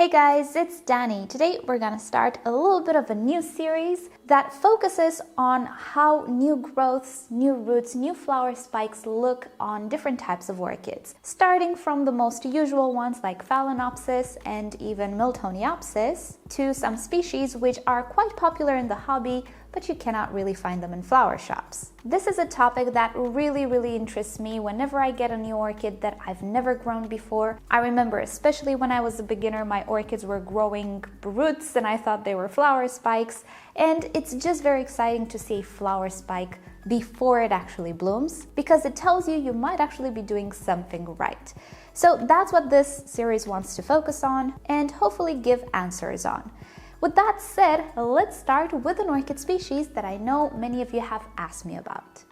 Hey guys, it's Dani. Today we're gonna start a little bit of a new series that focuses on how new growths, new roots, new flower spikes look on different types of orchids. Starting from the most usual ones like Phalaenopsis and even Miltoniopsis to some species which are quite popular in the hobby, but you cannot really find them in flower shops. This is a topic that really interests me whenever I get a new orchid that I've never grown before. I remember especially when I was a beginner, my orchids were growing roots and I thought they were flower spikes, and it's just very exciting to see a flower spike before it actually blooms, because it tells you might actually be doing something right. So that's what this series wants to focus on and hopefully give answers on. With that said, let's start with an orchid species that I know many of you have asked me about.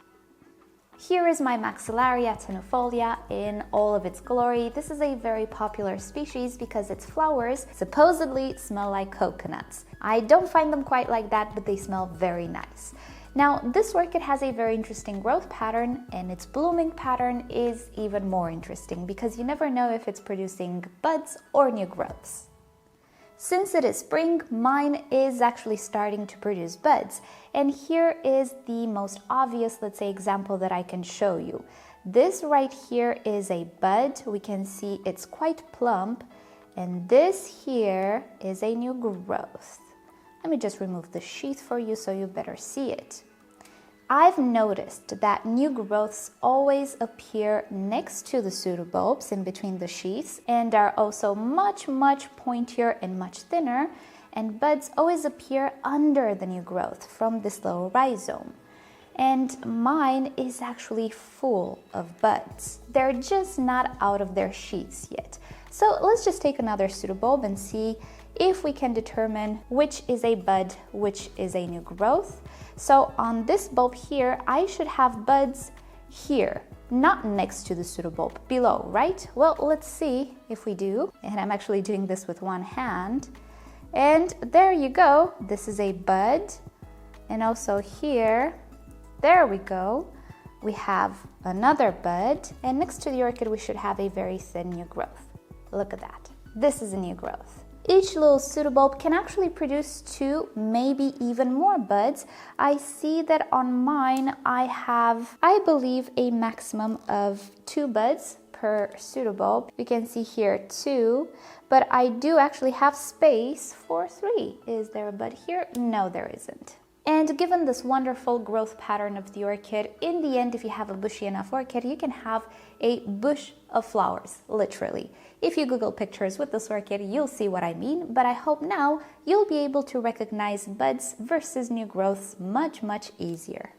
Here is my Maxillaria tenuifolia in all of its glory. This is a very popular species because its flowers supposedly smell like coconuts. I don't find them quite like that, but they smell very nice. Now, this orchid has a very interesting growth pattern, and its blooming pattern is even more interesting because you never know if it's producing buds or new growths. Since it is spring, mine is actually starting to produce buds, and here is the most obvious, let's say, example that I can show you. This right here is a bud. We can see it's quite plump, and this here is a new growth. Let me just remove the sheath for you so you better see it. I've noticed that new growths always appear next to the pseudobulbs in between the sheaths and are also much pointier and much thinner, and buds always appear under the new growth from this little rhizome. And mine is actually full of buds. They're just not out of their sheaths yet. So let's just take another pseudobulb and see if we can determine which is a bud, which is a new growth. So on this bulb here, I should have buds here, not next to the pseudobulb, below, right? Well, let's see if we do. And I'm actually doing this with one hand. And there you go. This is a bud. And also here, there we go. We have another bud. And next to the orchid, we should have a very thin new growth. Look at that. This is a new growth. Each little pseudobulb can actually produce 2, maybe even more buds. I see that on mine I have, I believe, a maximum of 2 buds per pseudobulb. You can see here 2, but I do actually have space for 3. Is there a bud here? No, there isn't. And given this wonderful growth pattern of the orchid, in the end, if you have a bushy enough orchid, you can have a bush of flowers, literally. If you Google pictures with this orchid, you'll see what I mean, but I hope now you'll be able to recognize buds versus new growths much easier.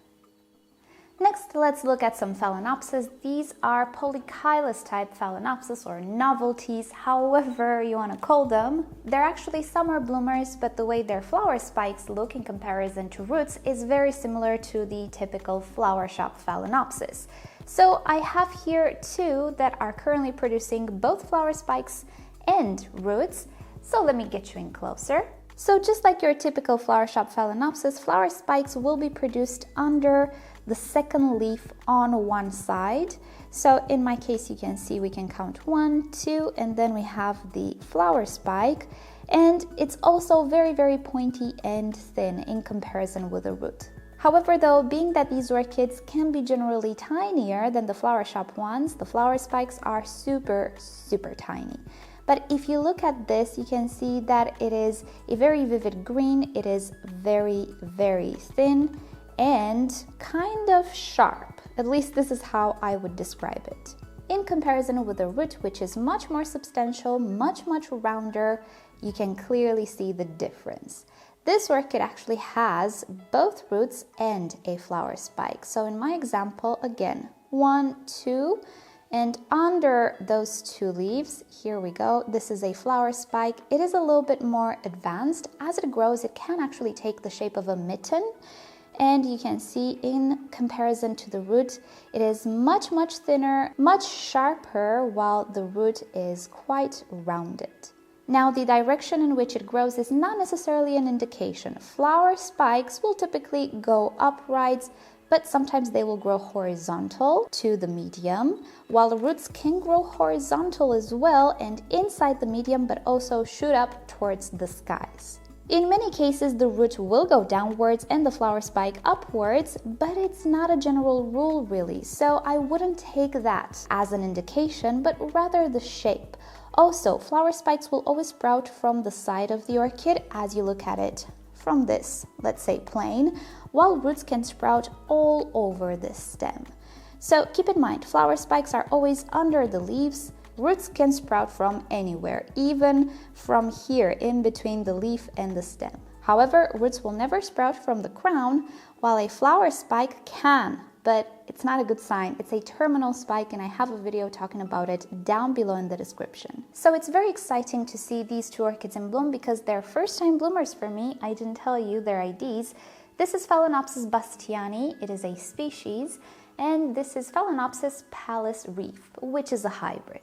Next, let's look at some Phalaenopsis. These are polychylous type Phalaenopsis, or novelties, however you want to call them. They're actually summer bloomers, but the way their flower spikes look in comparison to roots is very similar to the typical flower shop Phalaenopsis. So I have here 2 that are currently producing both flower spikes and roots. So let me get you in closer. So just like your typical flower shop Phalaenopsis, flower spikes will be produced under the second leaf on one side. So in my case, you can see we can count 1, 2, and then we have the flower spike. And it's also very pointy and thin in comparison with a root. However, though, being that these orchids can be generally tinier than the flower shop ones, the flower spikes are super tiny. But if you look at this, you can see that it is a very vivid green. It is very thin and kind of sharp. At least this is how I would describe it. In comparison with the root, which is much more substantial, much rounder, you can clearly see the difference. This orchid actually has both roots and a flower spike. So in my example, again, 1, 2, and under those 2 leaves, here we go, this is a flower spike. It is a little bit more advanced. As it grows, it can actually take the shape of a mitten. And you can see in comparison to the root, it is much thinner, much sharper, while the root is quite rounded. Now, the direction in which it grows is not necessarily an indication. Flower spikes will typically go upright, but sometimes they will grow horizontal to the medium, while the roots can grow horizontal as well and inside the medium, but also shoot up towards the skies. In many cases, the root will go downwards and the flower spike upwards, but it's not a general rule really, so I wouldn't take that as an indication, but rather the shape. Also, flower spikes will always sprout from the side of the orchid as you look at it from this, let's say, plane, while roots can sprout all over this stem. So keep in mind, flower spikes are always under the leaves. Roots can sprout from anywhere, even from here in between the leaf and the stem. However, roots will never sprout from the crown, while a flower spike can, but it's not a good sign. It's a terminal spike, and I have a video talking about it down below in the description. So it's very exciting to see these two orchids in bloom because they're first-time bloomers for me. I didn't tell you their IDs. This is Phalaenopsis bastiani, it is a species, and this is Phalaenopsis pallis reef, which is a hybrid.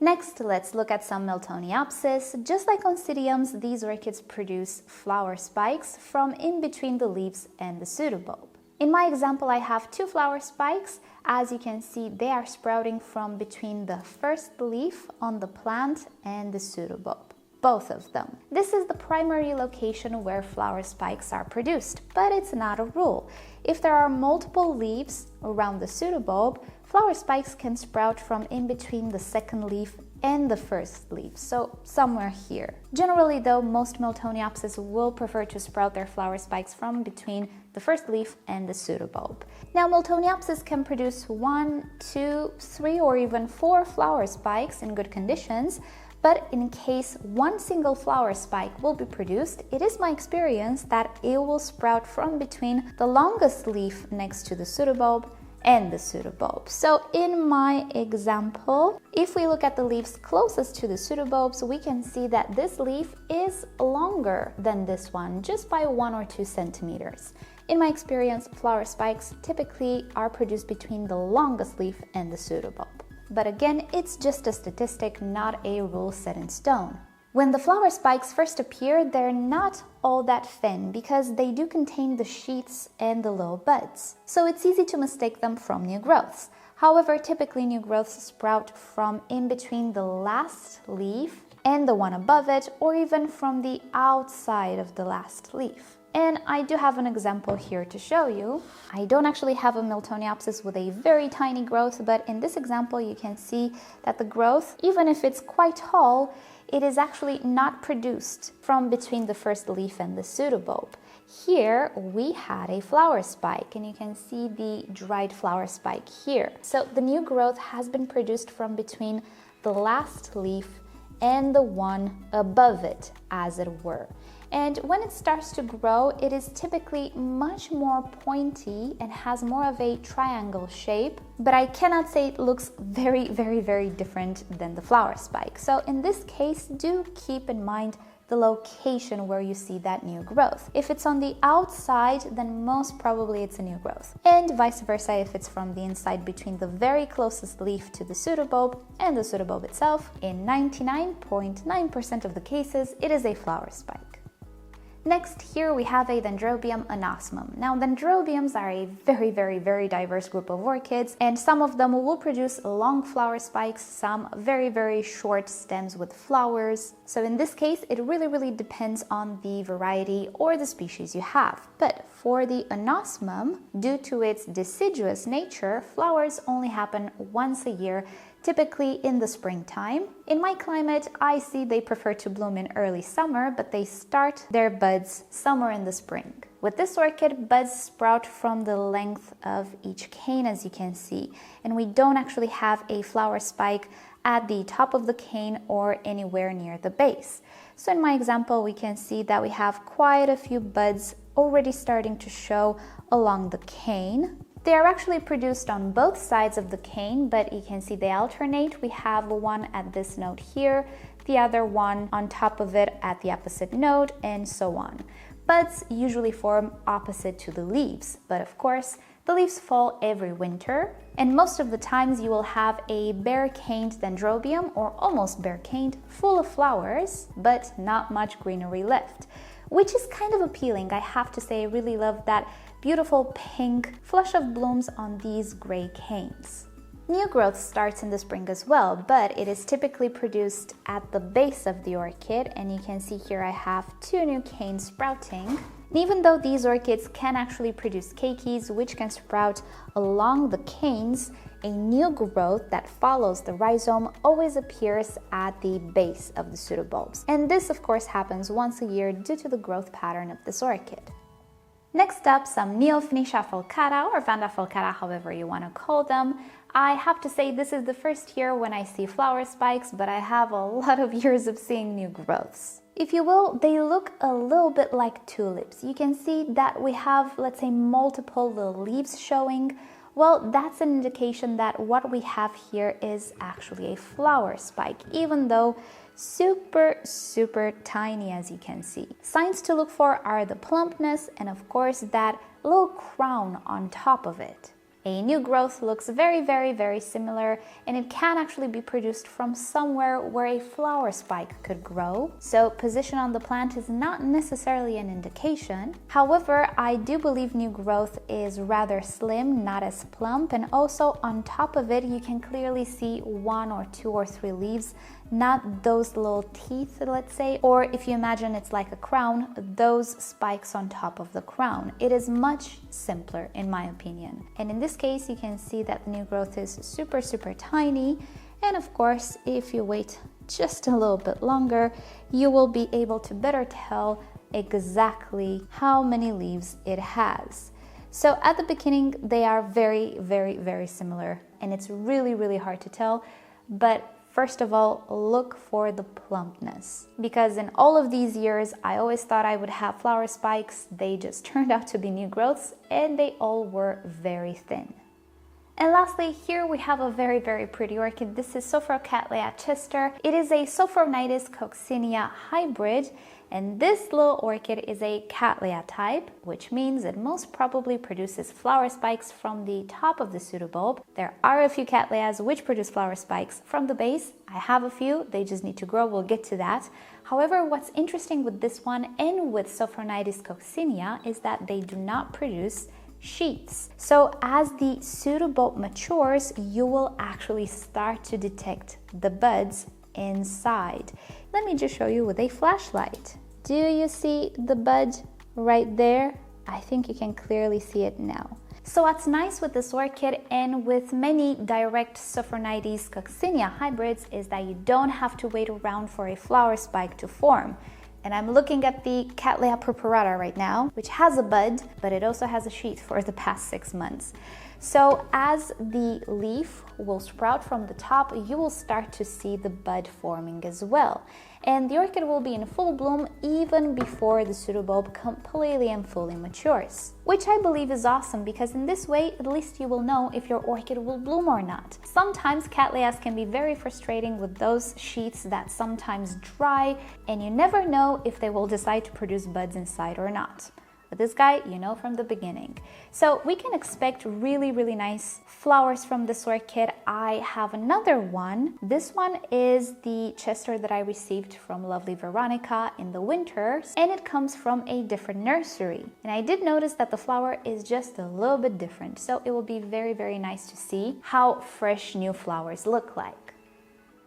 Next, let's look at some Miltoniopsis. Just like oncidiums, these orchids produce flower spikes from in between the leaves and the pseudobulb. In my example, I have two flower spikes. As you can see, they are sprouting from between the first leaf on the plant and the pseudobulb, both of them. This is the primary location where flower spikes are produced, but it's not a rule. If there are multiple leaves around the pseudobulb, flower spikes can sprout from in between the second leaf and the first leaf, so somewhere here. Generally though, most Miltoniopsis will prefer to sprout their flower spikes from between the first leaf and the pseudobulb. Now, Miltoniopsis can produce 1, 2, 3, or even 4 flower spikes in good conditions, but in case one single flower spike will be produced, it is my experience that it will sprout from between the longest leaf next to the pseudobulb and the pseudobulb. So in my example, if we look at the leaves closest to the pseudobulbs, we can see that this leaf is longer than this one, just by 1 or 2 centimeters. In my experience, flower spikes typically are produced between the longest leaf and the pseudobulb. But again, it's just a statistic, not a rule set in stone. When the flower spikes first appear, they're not all that thin because they do contain the sheaths and the little buds. So it's easy to mistake them from new growths. However, typically new growths sprout from in between the last leaf and the one above it, or even from the outside of the last leaf. And I do have an example here to show you. I don't actually have a Miltoniopsis with a very tiny growth, but in this example you can see that the growth, even if it's quite tall, it is actually not produced from between the first leaf and the pseudobulb. Here we had a flower spike, and you can see the dried flower spike here. So the new growth has been produced from between the last leaf and the one above it, as it were. And when it starts to grow, it is typically much more pointy and has more of a triangle shape, but I cannot say it looks very, very, very different than the flower spike. So in this case, do keep in mind the location where you see that new growth. If it's on the outside, then most probably it's a new growth. And vice versa, if it's from the inside between the very closest leaf to the pseudobulb and the pseudobulb itself, in 99.9% of the cases, it is a flower spike. Next, here we have a Dendrobium anosmum. Now, Dendrobiums are a very, very, very diverse group of orchids, and some of them will produce long flower spikes, some very, very short stems with flowers. So in this case, it really, really depends on the variety or the species you have. But for the anosmum, due to its deciduous nature, flowers only happen once a year, typically in the springtime. In my climate, I see they prefer to bloom in early summer, but they start their buds somewhere in the spring. With this orchid, buds sprout from the length of each cane, as you can see, and we don't actually have a flower spike at the top of the cane or anywhere near the base. So in my example, we can see that we have quite a few buds already starting to show along the cane. They are actually produced on both sides of the cane, but you can see they alternate. We have one at this node here, the other one on top of it at the opposite node, and so on. Buds usually form opposite to the leaves, but of course, the leaves fall every winter, and most of the times you will have a bare-caned Dendrobium, or almost bare-caned, full of flowers, but not much greenery left, which is kind of appealing. I have to say, I really love that beautiful pink flush of blooms on these gray canes. New growth starts in the spring as well, but it is typically produced at the base of the orchid, and you can see here I have 2 new canes sprouting. And even though these orchids can actually produce keikis, which can sprout along the canes, a new growth that follows the rhizome always appears at the base of the pseudobulbs. And this of course happens once a year due to the growth pattern of this orchid. Next up, some Neofinetia falcata, or Vanda falcata, however you want to call them. I have to say this is the first year when I see flower spikes, but I have a lot of years of seeing new growths. If you will, they look a little bit like tulips. You can see that we have, let's say, multiple little leaves showing. Well, that's an indication that what we have here is actually a flower spike, even though super tiny, as you can see. Signs to look for are the plumpness and of course that little crown on top of it. A new growth looks very similar, and it can actually be produced from somewhere where a flower spike could grow. So position on the plant is not necessarily an indication. However, I do believe new growth is rather slim, not as plump, and also on top of it you can clearly see 1 or 2 or 3 leaves, not those little teeth, let's say, or if you imagine it's like a crown, those spikes on top of the crown. It is much simpler in my opinion. And in this case, you can see that the new growth is super tiny. And of course, if you wait just a little bit longer, you will be able to better tell exactly how many leaves it has. So at the beginning, they are very similar, and it's really hard to tell. But first of all, look for the plumpness, because in all of these years, I always thought I would have flower spikes. They just turned out to be new growths, and they all were very thin. And lastly, here we have a very pretty orchid. This is Cattleya Chester. It is a Sophornitis coccinea hybrid, and this little orchid is a Cattleya type, which means it most probably produces flower spikes from the top of the pseudobulb. There are a few Cattleyas which produce flower spikes from the base. I have a few, they just need to grow, we'll get to that. However, what's interesting with this one and with Sophornitis coccinea is that they do not produce sheaths. So as the pseudobulb matures, you will actually start to detect the buds inside. Let me just show you with a flashlight. Do you see the bud right there? I think you can clearly see it now. So what's nice with this orchid and with many direct Sophornitis coccinea hybrids is that you don't have to wait around for a flower spike to form. And I'm looking at the Cattleya purpurata right now, which has a bud, but it also has a sheath for the past 6 months. So as the leaf will sprout from the top, you will start to see the bud forming as well. And the orchid will be in full bloom even before the pseudobulb completely and fully matures. Which I believe is awesome, because in this way, at least you will know if your orchid will bloom or not. Sometimes Cattleyas can be very frustrating with those sheaths that sometimes dry, and you never know if they will decide to produce buds inside or not. But this guy, you know from the beginning. So we can expect really nice flowers from this orchid. I have another one. This one is the Chester that I received from lovely Veronica in the winter, and it comes from a different nursery. And I did notice that the flower is just a little bit different. So it will be very nice to see how fresh new flowers look like.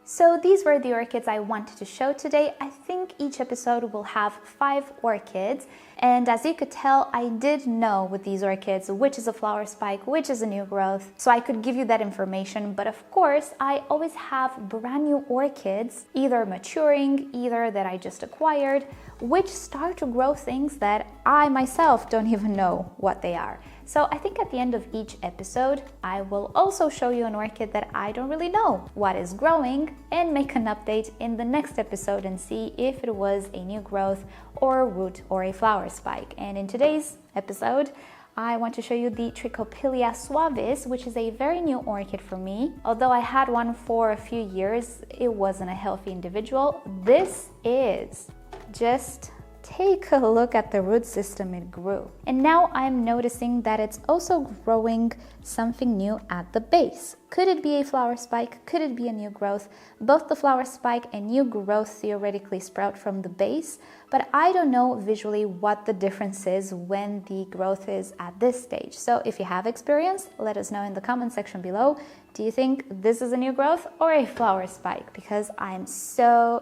So these were the orchids I wanted to show today. I think each episode will have 5 orchids. And as you could tell, I did know with these orchids which is a flower spike, which is a new growth. So I could give you that information. But of course, I always have brand new orchids, either maturing, either that I just acquired, which start to grow things that I myself don't even know what they are. So I think at the end of each episode, I will also show you an orchid that I don't really know what is growing, and make an update in the next episode and see if it was a new growth or a root or a flower spike. And in today's episode, I want to show you the Trichopilia suavis, which is a very new orchid for me. Although I had one for a few years, it wasn't a healthy individual. This is just take a look at the root system it grew. And now I'm noticing that it's also growing something new at the base. Could it be a flower spike? Could it be a new growth? Both the flower spike and new growth theoretically sprout from the base, but I don't know visually what the difference is when the growth is at this stage. So if you have experience, let us know in the comment section below. Do you think this is a new growth or a flower spike? Because I'm so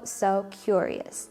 curious.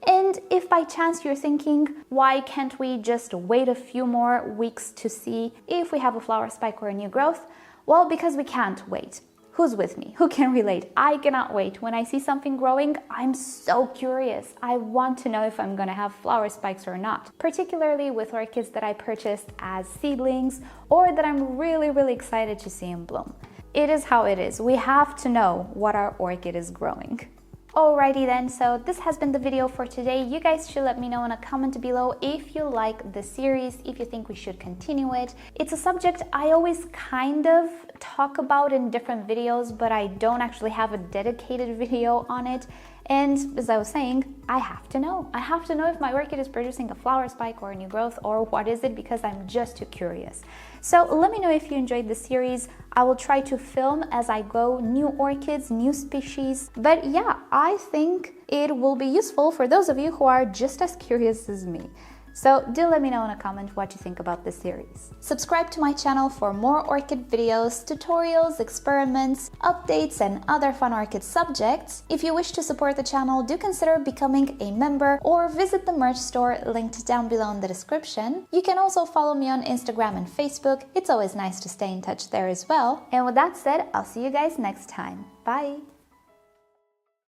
And if by chance you're thinking, why can't we just wait a few more weeks to see if we have a flower spike or a new growth? Well, because we can't wait. Who's with me? Who can relate? I cannot wait. When I see something growing, I'm so curious. I want to know if I'm gonna have flower spikes or not, particularly with orchids that I purchased as seedlings or that I'm really excited to see in bloom. It is how it is. We have to know what our orchid is growing. Alrighty then, so this has been the video for today. You guys should let me know in a comment below if you like the series, if you think we should continue it. It's a subject I always kind of talk about in different videos, but I don't actually have a dedicated video on it. And as I was saying, I have to know. I have to know if my orchid is producing a flower spike or a new growth, or what is it, because I'm just too curious. So let me know if you enjoyed the series. I will try to film as I go new orchids, new species. But yeah, I think it will be useful for those of you who are just as curious as me. So do let me know in a comment what you think about this series. Subscribe to my channel for more orchid videos, tutorials, experiments, updates, and other fun orchid subjects. If you wish to support the channel, do consider becoming a member or visit the merch store linked down below in the description. You can also follow me on Instagram and Facebook. It's always nice to stay in touch there as well. And with that said, I'll see you guys next time. Bye!